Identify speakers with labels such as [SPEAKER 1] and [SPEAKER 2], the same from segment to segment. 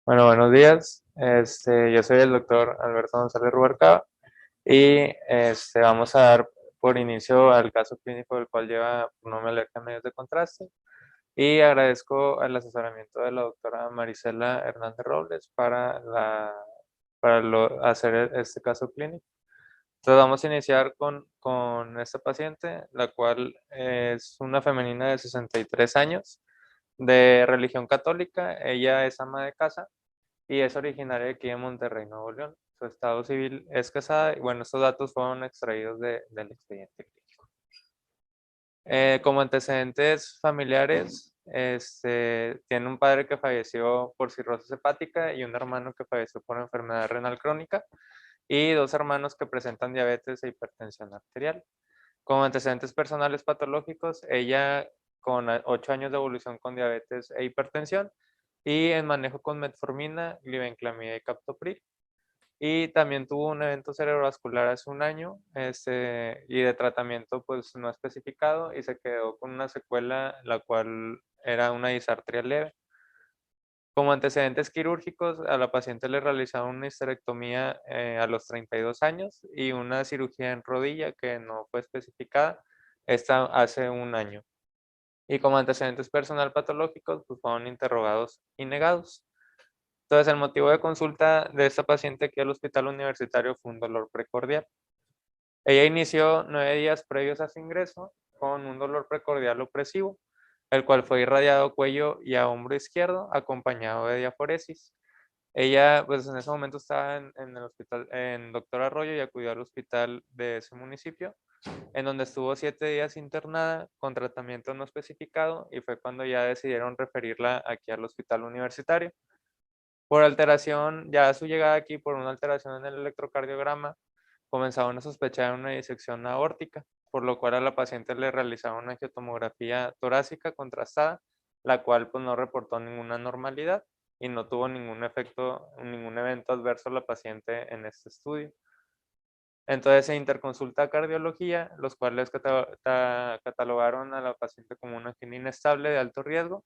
[SPEAKER 1] Bueno, buenos días. Yo soy el doctor Alberto González Rubalcaba y vamos a dar por inicio al caso clínico del cual lleva por nombre alergia a medios de contraste y agradezco el asesoramiento de la doctora Marisela Hernández Robles para hacer este caso clínico. Entonces vamos a iniciar con esta paciente, la cual es una femenina de 63 años de religión católica. Ella es ama de casa y es originaria de aquí de Monterrey, Nuevo León. Su estado civil es casada y bueno, estos datos fueron extraídos del expediente clínico. Como antecedentes familiares, tiene un padre que falleció por cirrosis hepática y un hermano que falleció por enfermedad renal crónica y dos hermanos que presentan diabetes e hipertensión arterial. Como antecedentes personales patológicos, ella con 8 años de evolución con diabetes e hipertensión y en manejo con metformina, glibenclamida y captopril. Y también tuvo un evento cerebrovascular hace un año y de tratamiento pues no especificado y se quedó con una secuela la cual era una disartria leve. Como antecedentes quirúrgicos, a la paciente le realizaron una histerectomía a los 32 años y una cirugía en rodilla que no fue especificada, esta hace un año. Y como antecedentes personal patológicos, pues fueron interrogados y negados. Entonces, el motivo de consulta de esta paciente aquí al hospital universitario fue un dolor precordial. Ella inició 9 días previos a su ingreso con un dolor precordial opresivo, el cual fue irradiado a cuello y a hombro izquierdo, acompañado de diaforesis. Ella, pues en ese momento estaba en el hospital, en Doctor Arroyo, y acudió al hospital de ese municipio, en donde estuvo 7 días internada con tratamiento no especificado y fue cuando ya decidieron referirla aquí al hospital universitario. Por alteración, ya a su llegada aquí, por una alteración en el electrocardiograma, comenzaron a sospechar una disección aórtica, por lo cual a la paciente le realizaron una angiotomografía torácica contrastada, la cual pues no reportó ninguna anormalidad y no tuvo ningún efecto, ningún evento adverso a la paciente en este estudio. Entonces se interconsulta a cardiología, los cuales catalogaron a la paciente como una angina inestable de alto riesgo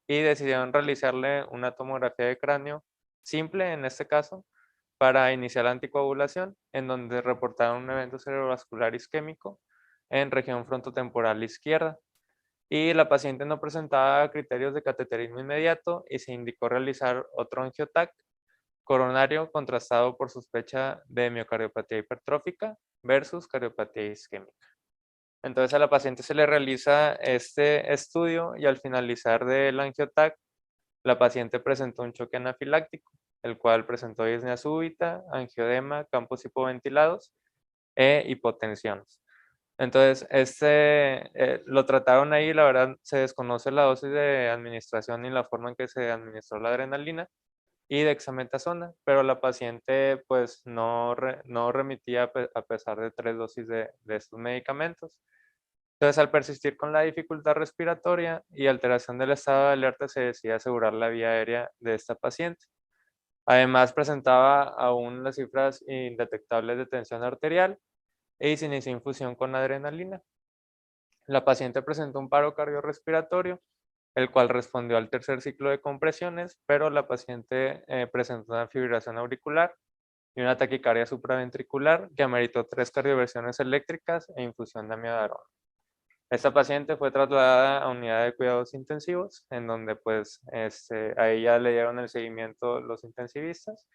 [SPEAKER 1] y decidieron realizarle una tomografía de cráneo simple en este caso para iniciar la anticoagulación, en donde reportaron un evento cerebrovascular isquémico en región frontotemporal izquierda. Y la paciente no presentaba criterios de cateterismo inmediato y se indicó realizar otro angiotac coronario contrastado por sospecha de miocardiopatía hipertrófica versus cardiopatía isquémica. Entonces a la paciente se le realiza este estudio y al finalizar del angiotac, la paciente presentó un choque anafiláctico, el cual presentó disnea súbita, angiodema, campos hipoventilados e hipotensiones. Entonces, lo trataron ahí, la verdad se desconoce la dosis de administración y la forma en que se administró la adrenalina y dexametasona, pero la paciente pues no remitía a pesar de 3 dosis de estos medicamentos. Entonces, al persistir con la dificultad respiratoria y alteración del estado de alerta, se decide asegurar la vía aérea de esta paciente. Además, presentaba aún las cifras indetectables de tensión arterial y se inició infusión con adrenalina. La paciente presentó un paro cardiorrespiratorio, el cual respondió al tercer ciclo de compresiones, pero la paciente presentó una fibrilación auricular y una taquicardia supraventricular que ameritó 3 cardioversiones eléctricas e infusión de amiodarona. Esta paciente fue trasladada a unidad de cuidados intensivos, en donde pues a ella le dieron el seguimiento los intensivistas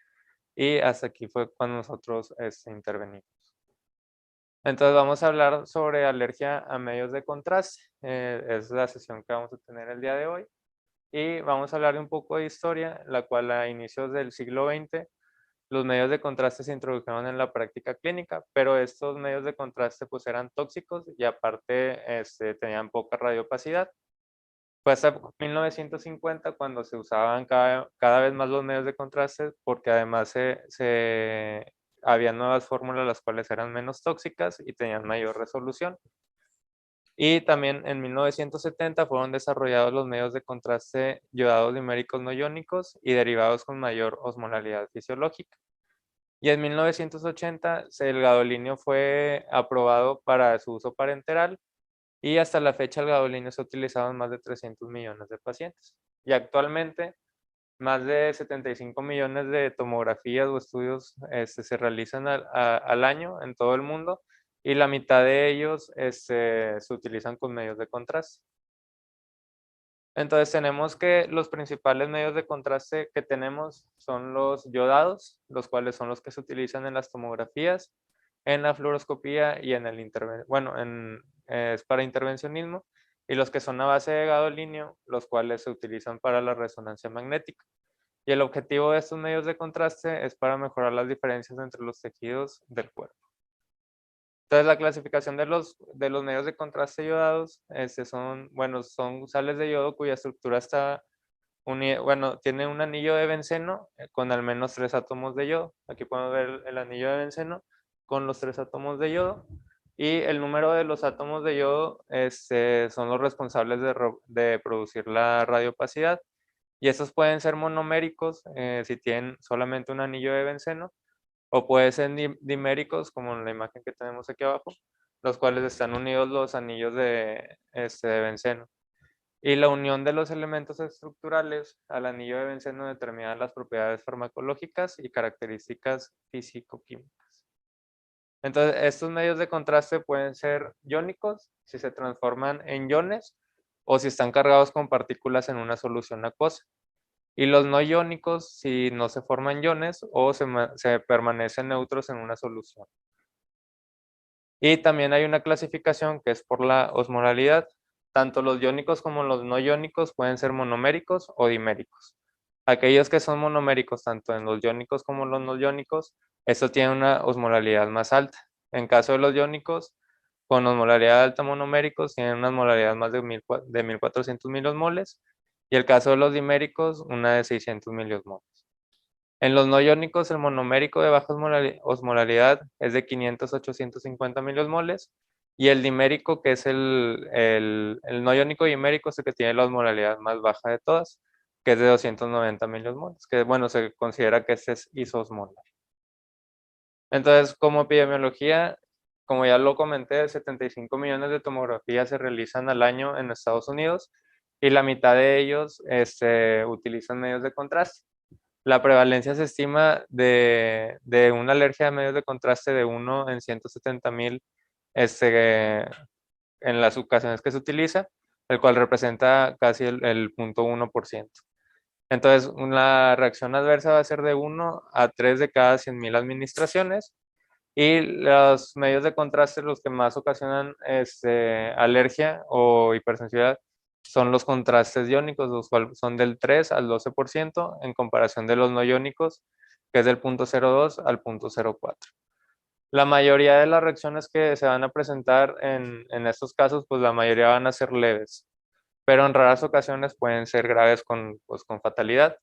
[SPEAKER 1] y hasta aquí fue cuando nosotros intervenimos. Entonces vamos a hablar sobre alergia a medios de contraste. Es la sesión que vamos a tener el día de hoy. Y vamos a hablar de un poco de historia, la cual a inicios del siglo XX los medios de contraste se introdujeron en la práctica clínica, pero estos medios de contraste pues eran tóxicos y aparte tenían poca radiopacidad. Fue hasta 1950 cuando se usaban cada vez más los medios de contraste porque además había nuevas fórmulas las cuales eran menos tóxicas y tenían mayor resolución. Y también en 1970 fueron desarrollados los medios de contraste yodados diméricos no iónicos y derivados con mayor osmolaridad fisiológica. Y en 1980 el gadolinio fue aprobado para su uso parenteral y hasta la fecha el gadolinio se ha utilizado en más de 300 millones de pacientes. Y actualmente más de 75 millones de tomografías o estudios se realizan al año en todo el mundo, y la mitad de ellos se utilizan con medios de contraste. Entonces tenemos que los principales medios de contraste que tenemos son los yodados, los cuales son los que se utilizan en las tomografías, en la fluoroscopía y en el es para intervencionismo, y los que son a base de gadolínio, los cuales se utilizan para la resonancia magnética. Y el objetivo de estos medios de contraste es para mejorar las diferencias entre los tejidos del cuerpo. Entonces, la clasificación de los medios de contraste yodados son sales de yodo cuya estructura está tiene un anillo de benceno con al menos 3 átomos de yodo. Aquí podemos ver el anillo de benceno con los 3 átomos de yodo. Y el número de los átomos de yodo son los responsables de producir la radiopacidad. Y estos pueden ser monoméricos si tienen solamente un anillo de benceno, o pueden ser diméricos, como en la imagen que tenemos aquí abajo, los cuales están unidos los anillos de benceno. Y la unión de los elementos estructurales al anillo de benceno determina las propiedades farmacológicas y características físico-químicas. Entonces, estos medios de contraste pueden ser iónicos si se transforman en iones o si están cargados con partículas en una solución acuosa. Y los no iónicos si no se forman iones o se permanecen neutros en una solución. Y también hay una clasificación que es por la osmolalidad. Tanto los iónicos como los no iónicos pueden ser monoméricos o diméricos. Aquellos que son monoméricos, tanto en los iónicos como los no iónicos, estos tienen una osmolalidad más alta. En caso de los iónicos, con osmolalidad alta monoméricos, tienen una osmolalidad más de 1400 miliosmoles, y el caso de los diméricos, una de 600 miliosmoles. En los no iónicos, el monomérico de baja osmolalidad es de 500 a 850 miliosmoles, y el dimérico, que es el no iónico dimérico, es el que tiene la osmolalidad más baja de todas, que es de 290 miliosmoles, que bueno, se considera que este es isosmolar. Entonces, como epidemiología, como ya lo comenté, 75 millones de tomografías se realizan al año en Estados Unidos, y la mitad de ellos utilizan medios de contraste. La prevalencia se estima de una alergia a medios de contraste de 1 en 170,000 en las ocasiones que se utiliza, el cual representa casi el 0.1%. Entonces, una reacción adversa va a ser de 1 a 3 de cada 100,000 administraciones, y los medios de contraste, los que más ocasionan alergia o hipersensibilidad, son los contrastes iónicos, los cuales son del 3 al 12%, en comparación de los no iónicos, que es del 0.02 al 0.04. La mayoría de las reacciones que se van a presentar en estos casos, pues la mayoría van a ser leves, pero en raras ocasiones pueden ser graves con fatalidad.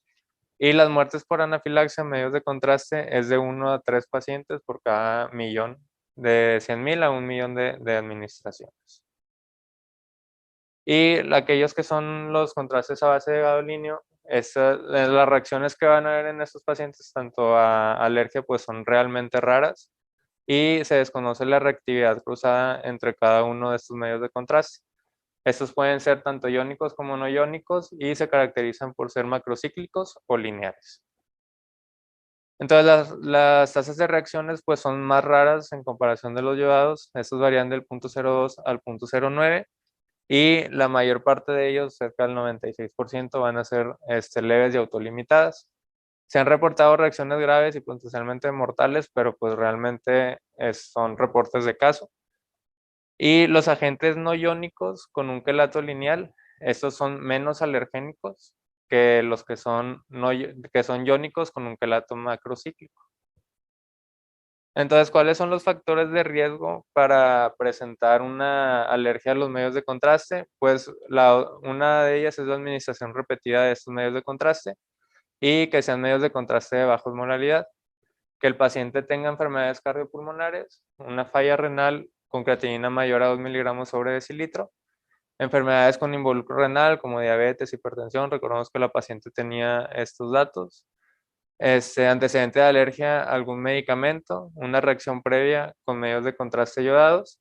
[SPEAKER 1] Y las muertes por anafilaxia en medios de contraste es de 1 a 3 pacientes por cada millón, de 100,000 a 1 millón de administraciones. Y aquellos que son los contrastes a base de gadolinio, las reacciones que van a haber en estos pacientes, tanto a alergia, pues son realmente raras, y se desconoce la reactividad cruzada entre cada uno de estos medios de contraste. Estos pueden ser tanto iónicos como no iónicos, y se caracterizan por ser macrocíclicos o lineares. Entonces, las tasas de reacciones pues son más raras en comparación de los yodados. Estos varían del 0.02 al 0.09, y la mayor parte de ellos, cerca del 96%, van a ser leves y autolimitadas. Se han reportado reacciones graves y potencialmente mortales, pero pues realmente son reportes de caso. Y los agentes no iónicos con un quelato lineal, estos son menos alergénicos que los que son iónicos con un quelato macrocíclico. Entonces, ¿cuáles son los factores de riesgo para presentar una alergia a los medios de contraste? Pues una de ellas es la administración repetida de estos medios de contraste, y que sean medios de contraste de baja osmolalidad, que el paciente tenga enfermedades cardiopulmonares, una falla renal con creatinina mayor a 2 miligramos sobre decilitro, enfermedades con involucro renal como diabetes, hipertensión. Recordemos que la paciente tenía estos datos. Antecedente de alergia a algún medicamento, una reacción previa con medios de contraste yodados,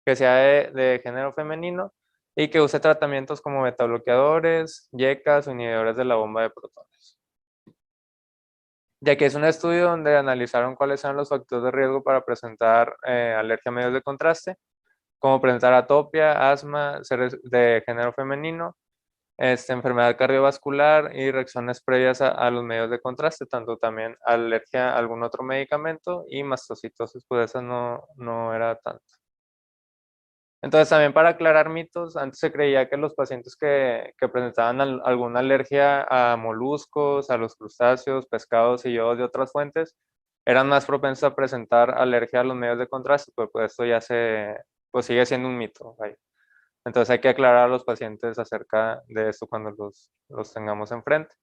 [SPEAKER 1] que sea de género femenino, y que use tratamientos como betabloqueadores, yecas o inhibidores de la bomba de protones. ya que es un estudio donde analizaron cuáles eran los factores de riesgo para presentar alergia a medios de contraste, como presentar atopia, asma, seres de género femenino, enfermedad cardiovascular y reacciones previas a los medios de contraste, tanto también alergia a algún otro medicamento y mastocitosis, pues esa no era tanto. Entonces, también para aclarar mitos, antes se creía que los pacientes que presentaban alguna alergia a moluscos, a los crustáceos, pescados y yodos de otras fuentes, eran más propensos a presentar alergia a los medios de contraste, pues esto ya pues sigue siendo un mito. Vaya. Entonces hay que aclarar a los pacientes acerca de esto cuando los tengamos enfrente.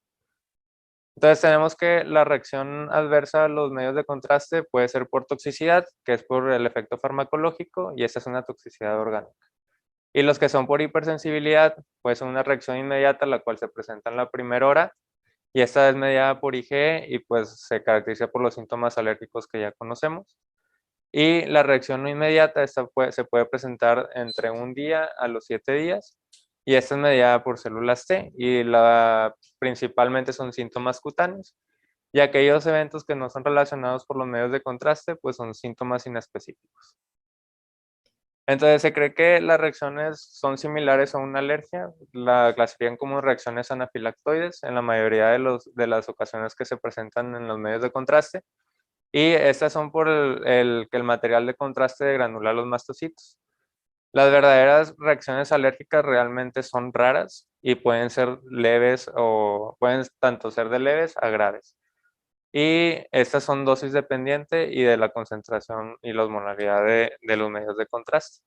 [SPEAKER 1] Entonces tenemos que la reacción adversa a los medios de contraste puede ser por toxicidad, que es por el efecto farmacológico, y esta es una toxicidad orgánica. Y los que son por hipersensibilidad, pues son una reacción inmediata, la cual se presenta en la primera hora, y esta es mediada por IgE y pues se caracteriza por los síntomas alérgicos que ya conocemos. Y la reacción no inmediata, se puede presentar entre un día a los 7 días, y esta es mediada por células T, y principalmente son síntomas cutáneos, y aquellos eventos que no son relacionados por los medios de contraste, pues son síntomas inespecíficos. Entonces se cree que las reacciones son similares a una alergia, la clasifican como reacciones anafilactoides en la mayoría de las ocasiones que se presentan en los medios de contraste, y estas son por que el material de contraste granula los mastocitos. Las verdaderas reacciones alérgicas realmente son raras y pueden ser leves o pueden tanto ser de leves a graves. Y estas son dosis dependiente y de la concentración y la osmolaridad de los medios de contraste.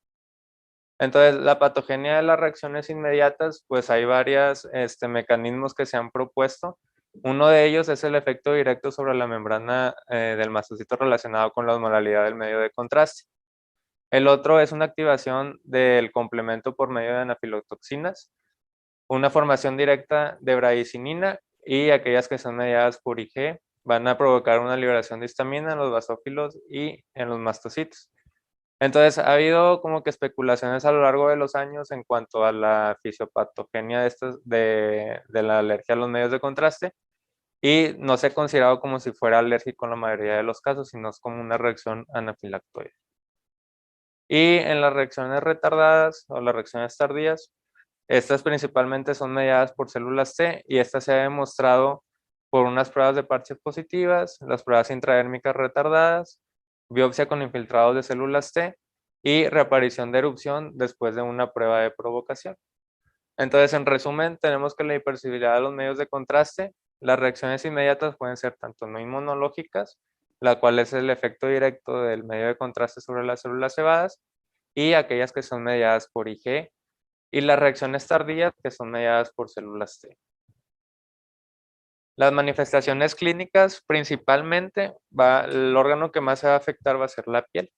[SPEAKER 1] Entonces, la patogenia de las reacciones inmediatas, pues hay varios mecanismos que se han propuesto. Uno de ellos es el efecto directo sobre la membrana del mastocito relacionado con la osmolaridad del medio de contraste. El otro es una activación del complemento por medio de anafilotoxinas, una formación directa de bradicinina, y aquellas que son mediadas por Ig van a provocar una liberación de histamina en los basófilos y en los mastocitos. Entonces, ha habido como que especulaciones a lo largo de los años en cuanto a la fisiopatogenia de la alergia a los medios de contraste, y no se ha considerado como si fuera alérgico en la mayoría de los casos, sino es como una reacción anafilactoide. Y en las reacciones retardadas o las reacciones tardías, estas principalmente son mediadas por células T, y esta se ha demostrado por unas pruebas de parches positivas, las pruebas intradérmicas retardadas, biopsia con infiltrados de células T y reaparición de erupción después de una prueba de provocación. Entonces, en resumen, tenemos que la hipersensibilidad de los medios de contraste, las reacciones inmediatas pueden ser tanto no inmunológicas, la cual es el efecto directo del medio de contraste sobre las células cebadas, y aquellas que son mediadas por Ig, y las reacciones tardías que son mediadas por células T. Las manifestaciones clínicas, principalmente, el órgano que más se va a afectar va a ser la piel.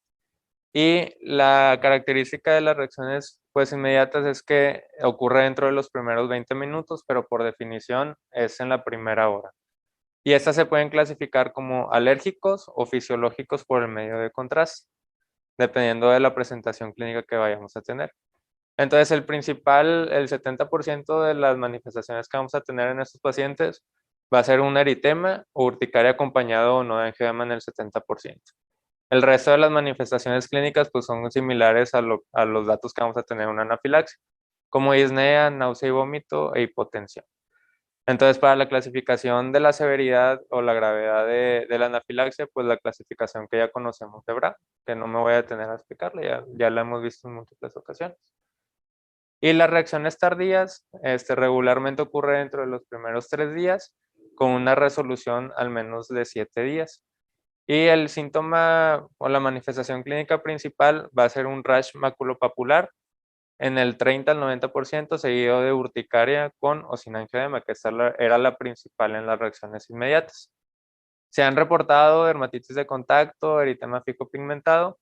[SPEAKER 1] Y la característica de las reacciones pues inmediatas es que ocurre dentro de los primeros 20 minutos, pero por definición es en la primera hora. Y estas se pueden clasificar como alérgicos o fisiológicos por el medio de contraste, dependiendo de la presentación clínica que vayamos a tener. Entonces, el 70% de las manifestaciones que vamos a tener en estos pacientes va a ser un eritema o urticaria acompañado o no de angioedema en el 70%. El resto de las manifestaciones clínicas pues son similares a los datos que vamos a tener en una anafilaxia, como disnea, náusea y vómito e hipotensión. Entonces, para la clasificación de la severidad o la gravedad de la anafilaxia, pues la clasificación que ya conocemos de Braun, que no me voy a detener a explicarla, ya la hemos visto en múltiples ocasiones. Y las reacciones tardías regularmente ocurre dentro de los primeros 3 días, con una resolución al menos de 7 días. Y el síntoma o la manifestación clínica principal va a ser un rash maculopapular en el 30 al 90%, seguido de urticaria con o sin angioedema, que esta era la principal en las reacciones inmediatas. Se han reportado dermatitis de contacto, eritema fibropigmentado,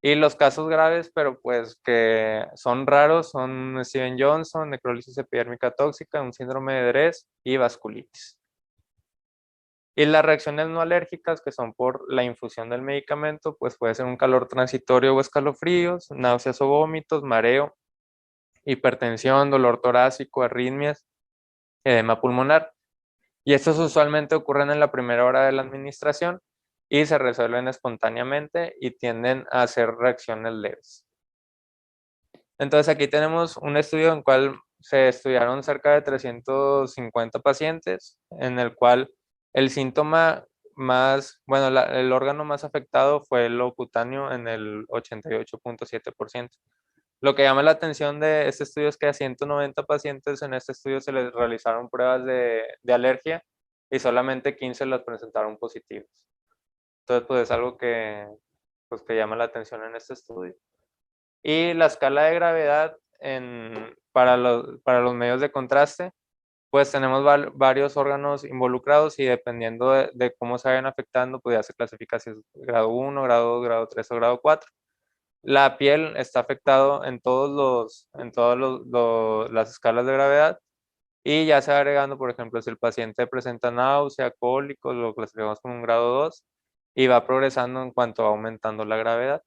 [SPEAKER 1] y los casos graves, pero pues que son raros, son Steven Johnson, necrólisis epidérmica tóxica, un síndrome de Dres y vasculitis. Y las reacciones no alérgicas, que son por la infusión del medicamento, pues puede ser un calor transitorio o escalofríos, náuseas o vómitos, mareo, hipertensión, dolor torácico, arritmias, edema pulmonar. Y estos usualmente ocurren en la primera hora de la administración y se resuelven espontáneamente y tienden a ser reacciones leves. Entonces aquí tenemos un estudio en el cual se estudiaron cerca de 350 pacientes, en el cual el síntoma más, bueno, el órgano más afectado fue el cutáneo en el 88.7%. Lo que llama la atención de este estudio es que a 190 pacientes en este estudio se les realizaron pruebas de alergia y solamente 15 las presentaron positivas. Entonces, pues es algo pues, que llama la atención en este estudio. Y la escala de gravedad para los medios de contraste, pues tenemos varios órganos involucrados y dependiendo de cómo se vayan afectando, pues ya se clasifica si es grado 1, grado 2, grado 3 o grado 4. La piel está afectado en todas las escalas de gravedad y ya se va agregando, por ejemplo, si el paciente presenta náusea, cólicos, lo clasificamos como un grado 2 y va progresando en cuanto va aumentando la gravedad.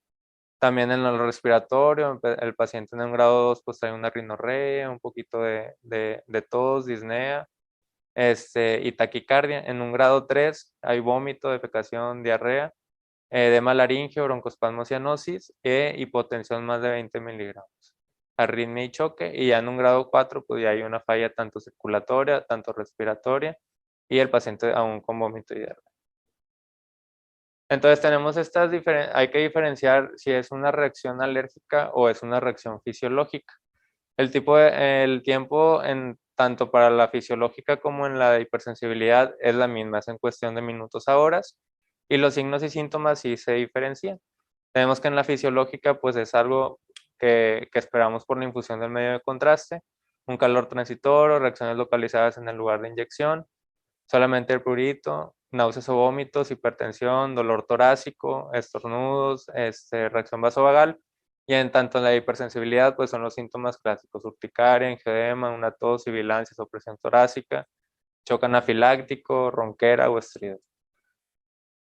[SPEAKER 1] También en lo respiratorio, el paciente en un grado 2 pues trae una rinorrea, un poquito de tos, disnea y taquicardia. En un grado 3 hay vómito, defecación, diarrea, edema laríngeo, broncoespasmo, cianosis e hipotensión más de 20 miligramos. Arritmia y choque, y ya en un grado 4 pues ya hay una falla tanto circulatoria, tanto respiratoria, y el paciente aún con vómito y diarrea. Entonces tenemos hay que diferenciar si es una reacción alérgica o es una reacción fisiológica. El tiempo tanto para la fisiológica como en la hipersensibilidad es la misma, es en cuestión de minutos a horas, y los signos y síntomas sí se diferencian. Tenemos que en la fisiológica pues es algo que esperamos por la infusión del medio de contraste, un calor transitorio, reacciones localizadas en el lugar de inyección, solamente el prurito, náuseas o vómitos, hipertensión, dolor torácico, estornudos, reacción vasovagal. Y en tanto en la hipersensibilidad, pues son los síntomas clásicos: urticaria, angioedema, una tos, sibilancias o presión torácica, choque anafiláctico, ronquera o estridor.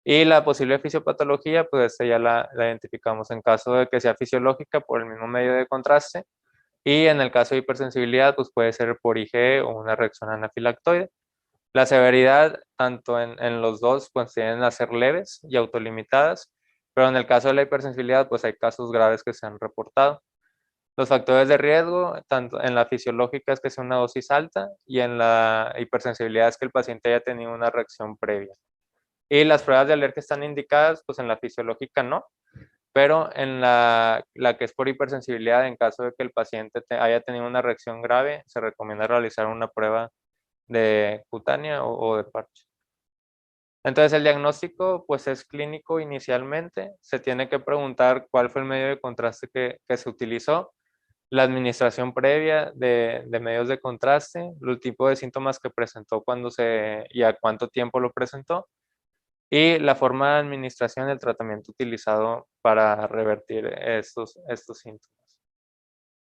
[SPEAKER 1] Y la posible fisiopatología, pues ya la identificamos en caso de que sea fisiológica por el mismo medio de contraste. Y en el caso de hipersensibilidad, pues puede ser por IgE o una reacción anafilactoide. La severidad, tanto en los dos, pues tienden a ser leves y autolimitadas, pero en el caso de la hipersensibilidad, pues hay casos graves que se han reportado. Los factores de riesgo, tanto en la fisiológica es que sea una dosis alta y en la hipersensibilidad es que el paciente haya tenido una reacción previa. Y las pruebas de alergia están indicadas, pues en la fisiológica no, pero en la que es por hipersensibilidad, en caso de que el paciente haya tenido una reacción grave, se recomienda realizar una prueba de cutánea o de parche. Entonces el diagnóstico pues es clínico inicialmente, se tiene que preguntar cuál fue el medio de contraste que se utilizó, la administración previa de medios de contraste, el tipo de síntomas que presentó y a cuánto tiempo lo presentó, y la forma de administración del tratamiento utilizado para revertir estos síntomas.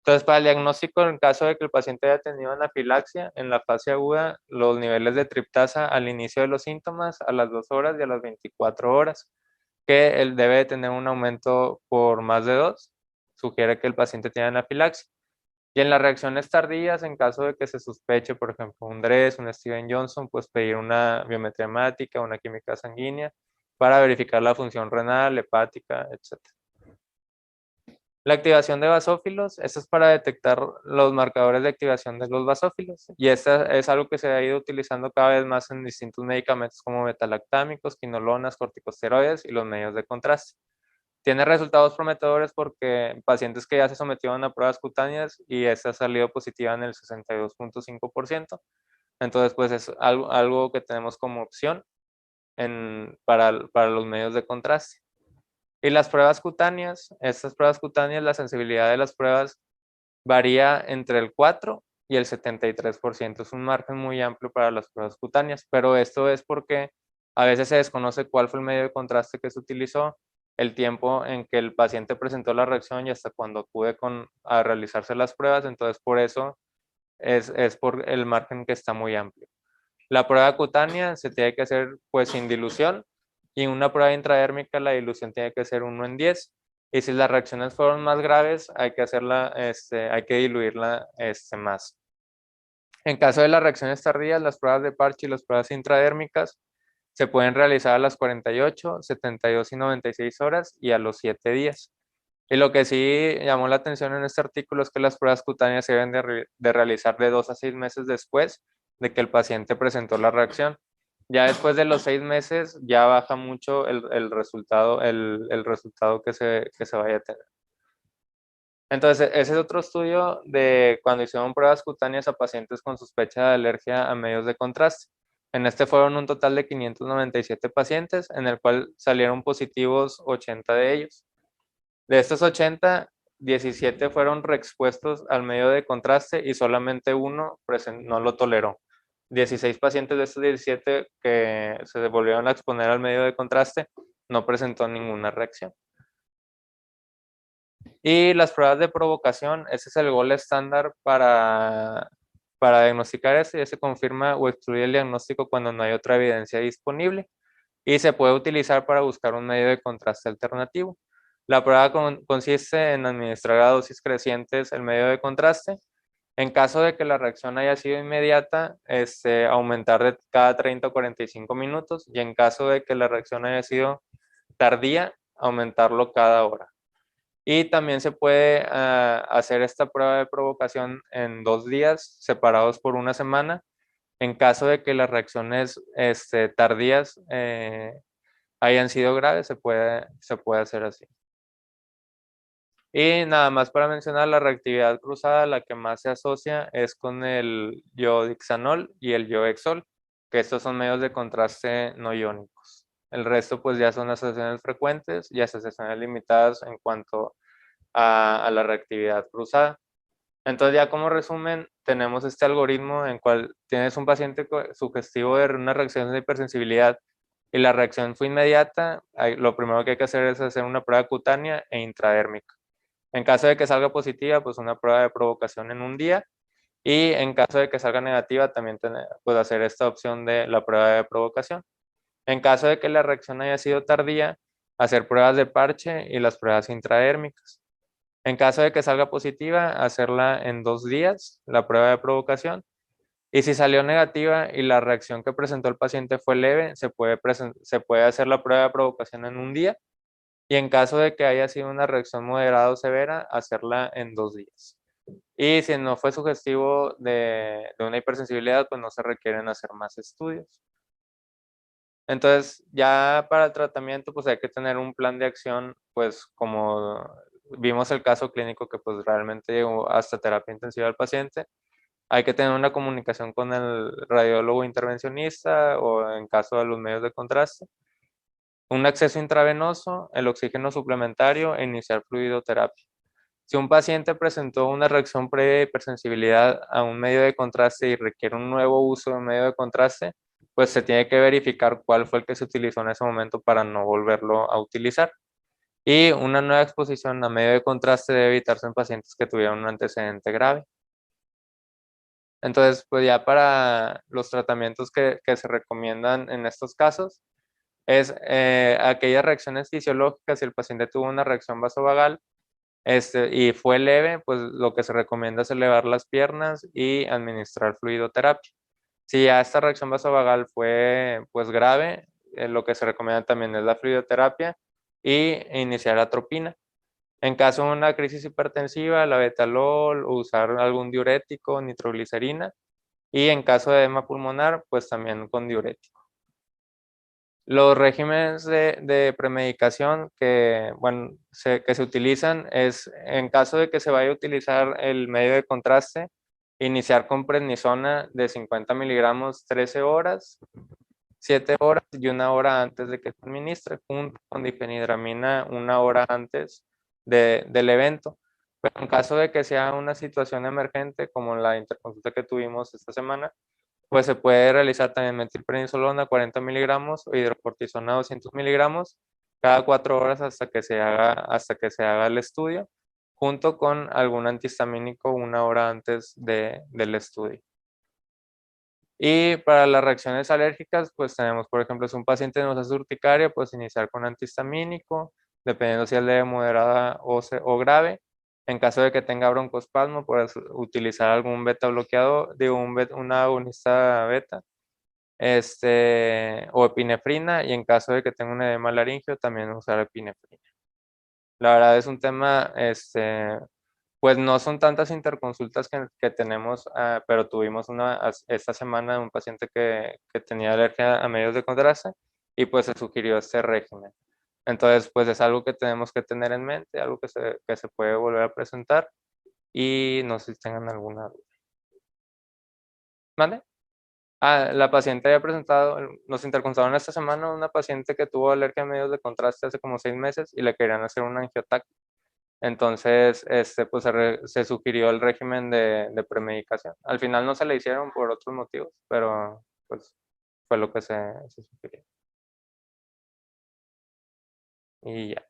[SPEAKER 1] Entonces, para el diagnóstico, en caso de que el paciente haya tenido anafilaxia, en la fase aguda, los niveles de triptasa al inicio de los síntomas, a las 2 horas y a las 24 horas, que él debe tener un aumento por más de 2, sugiere que el paciente tiene anafilaxia. Y en las reacciones tardías, en caso de que se sospeche, por ejemplo, un DRESS, un Steven Johnson, pues pedir una biometría hemática, una química sanguínea, para verificar la función renal, hepática, etc. La activación de basófilos, esto es para detectar los marcadores de activación de los basófilos, y esta es algo que se ha ido utilizando cada vez más en distintos medicamentos como metalactámicos, quinolonas, corticosteroides y los medios de contraste. Tiene resultados prometedores porque pacientes que ya se sometieron a pruebas cutáneas y esta ha salido positiva en el 62.5%, entonces pues es algo que tenemos como opción para los medios de contraste. Y las pruebas cutáneas, estas pruebas cutáneas, la sensibilidad de las pruebas varía entre el 4 y el 73%. Es un margen muy amplio para las pruebas cutáneas, pero esto es porque a veces se desconoce cuál fue el medio de contraste que se utilizó, el tiempo en que el paciente presentó la reacción y hasta cuando acude a realizarse las pruebas. Entonces, por eso es por el margen que está muy amplio. La prueba cutánea se tiene que hacer pues sin dilución, y en una prueba intradérmica la dilución tiene que ser 1 en 10. Y si las reacciones fueron más graves, hay que diluirla más. En caso de las reacciones tardías, las pruebas de parche y las pruebas intradérmicas se pueden realizar a las 48, 72 y 96 horas y a los 7 días. Y lo que sí llamó la atención en este artículo es que las pruebas cutáneas se deben de realizar de 2 a 6 meses después de que el paciente presentó la reacción. Ya después de los 6 meses ya baja mucho el resultado, el resultado que se vaya a tener. Entonces, ese es otro estudio de cuando hicieron pruebas cutáneas a pacientes con sospecha de alergia a medios de contraste. En este fueron un total de 597 pacientes, en el cual salieron positivos 80 de ellos. De estos 80, 17 fueron reexpuestos al medio de contraste y solamente uno no lo toleró. 16 pacientes de estos 17 que se volvieron a exponer al medio de contraste no presentó ninguna reacción. Y las pruebas de provocación, ese es el gol estándar para diagnosticar esto, ya se confirma o excluye el diagnóstico cuando no hay otra evidencia disponible y se puede utilizar para buscar un medio de contraste alternativo. La prueba consiste en administrar a dosis crecientes el medio de contraste. En caso de que la reacción haya sido inmediata, aumentar de cada 30 o 45 minutos y en caso de que la reacción haya sido tardía, aumentarlo cada hora. Y también se puede hacer esta prueba de provocación en 2 días, separados por una semana, en caso de que las reacciones tardías hayan sido graves, se puede hacer así. Y nada más para mencionar, la reactividad cruzada, la que más se asocia es con el iodixanol y el iohexol, que estos son medios de contraste no iónicos. El resto pues ya son asociaciones frecuentes y asociaciones limitadas en cuanto a la reactividad cruzada. Entonces ya como resumen, tenemos este algoritmo en cual tienes un paciente sugestivo de una reacción de hipersensibilidad y la reacción fue inmediata, lo primero que hay que hacer es hacer una prueba cutánea e intradérmica. En caso de que salga positiva, pues una prueba de provocación en un día y en caso de que salga negativa, también pues hacer esta opción de la prueba de provocación. En caso de que la reacción haya sido tardía, hacer pruebas de parche y las pruebas intradérmicas. En caso de que salga positiva, hacerla en 2 días, la prueba de provocación. Y si salió negativa y la reacción que presentó el paciente fue leve, se puede hacer la prueba de provocación en un día. Y en caso de que haya sido una reacción moderada o severa, hacerla en 2 días. Y si no fue sugestivo de una hipersensibilidad, pues no se requieren hacer más estudios. Entonces, ya para el tratamiento, pues hay que tener un plan de acción, pues como vimos el caso clínico que pues realmente llegó hasta terapia intensiva al paciente, hay que tener una comunicación con el radiólogo intervencionista o en caso de los medios de contraste, un acceso intravenoso, el oxígeno suplementario e iniciar fluidoterapia. Si un paciente presentó una reacción previa de hipersensibilidad a un medio de contraste y requiere un nuevo uso de medio de contraste, pues se tiene que verificar cuál fue el que se utilizó en ese momento para no volverlo a utilizar. Y una nueva exposición a medio de contraste debe evitarse en pacientes que tuvieron un antecedente grave. Entonces, pues ya para los tratamientos que se recomiendan en estos casos, es aquellas reacciones fisiológicas, si el paciente tuvo una reacción vasovagal, y fue leve, pues lo que se recomienda es elevar las piernas y administrar fluidoterapia. Si ya esta reacción vasovagal fue pues grave, lo que se recomienda también es la fluidoterapia y iniciar atropina. En caso de una crisis hipertensiva, la betalol, usar algún diurético, nitroglicerina, y en caso de edema pulmonar, pues también con diurético. Los regímenes de premedicación bueno, que se utilizan es, en caso de que se vaya a utilizar el medio de contraste, iniciar con prednisona de 50 miligramos 13 horas, 7 horas y 1 hora antes de que se administre, junto con difenhidramina 1 hora antes del evento. Pero en caso de que sea una situación emergente, como la interconsulta que tuvimos esta semana, pues se puede realizar también metilprednisolona 40 miligramos o hidrocortisona 200 miligramos cada 4 horas hasta que se haga el estudio, junto con algún antihistamínico 1 hora antes del estudio. Y para las reacciones alérgicas, pues tenemos, por ejemplo, si un paciente nos hace urticaria, pues iniciar con antihistamínico, dependiendo si es leve, moderada o grave. En caso de que tenga broncoespasmo, puedes utilizar algún beta bloqueador, digo, una agonista beta, o epinefrina, y en caso de que tenga un edema laringio, también usar epinefrina. La verdad es un tema, pues no son tantas interconsultas que tenemos, pero tuvimos esta semana un paciente que tenía alergia a medios de contraste y pues se sugirió este régimen. Entonces, pues es algo que tenemos que tener en mente, algo que se puede volver a presentar y no sé si tengan alguna duda. ¿Mande? La paciente había presentado, nos interconsultaron esta semana una paciente que tuvo alergia a medios de contraste hace como 6 meses y le querían hacer una angiotac. Entonces, pues se sugirió el régimen de premedicación. Al final no se le hicieron por otros motivos, pero pues fue lo que se sugirió. Y ya.